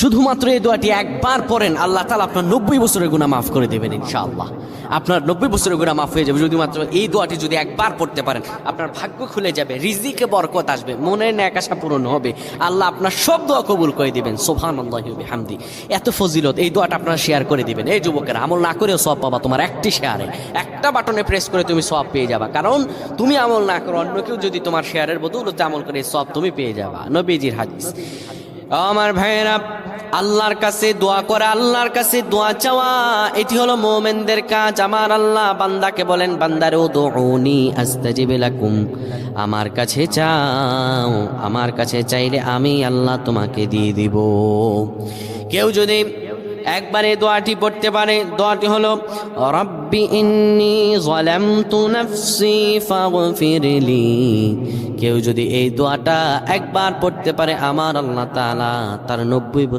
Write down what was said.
শুধুমাত্র এই দোয়াটি একবার পড়েন, আল্লাহ তাআলা আপনার 90 বছরের গুনাহ মাফ করে দেবেন ইনশাআল্লাহ। আপনার 90 বছরের গুনাহ মাফ হয়ে যাবে যদি মাত্র এই দোয়াটি যদি একবার পড়তে পারেন। আপনার ভাগ্য খুলে যাবে, রিজিকে বরকত আসবে, মনের ন্যাক আশা পূরণ হবে, আল্লাহ আপনার সব দোয়া কবুল করে দিবেন। সুবহানাল্লাহি ওয়া বিহামদি। এত ফজিলত, এই দোয়াটা আপনারা শেয়ার করে দিবেন। এই যুবকেরা, আমল না করেও সওয়াব পাবা। তোমার একটি শেয়ারে, একটা বাটনে প্রেস করে তুমি সওয়াব পেয়ে যাবা। কারণ তুমি আমল না করো, অন্য কেউ যদি তোমার শেয়ারের বদৌলতে আমল করে, সওয়াব তুমি পেয়ে যাবা। নবীজির হাদিস। আমার ভাইয়েরা, আল্লাহর কাছে দোয়া করা, আল্লাহর কাছে দোয়া চাওয়া, এটি হলো মুমিনদের কাজ। আমার আল্লাহ বান্দাকে বলেন, বান্দারে উদউনি আস্তাজিব লাকুম, আমার কাছে চাও, আমার কাছে চাইলে আমি আল্লাহ তোমাকে দিয়ে দিব। কেউ যদি একবার এই দোয়াটি পড়তে পারে, দোয়াটি হলো রব্বি ইন্নী যালামতু নাফসি ফাগফিরলি। কেউ যদি এই দোয়াটা একবার পড়তে পারে, আমার আল্লাহ তাআলা তার 90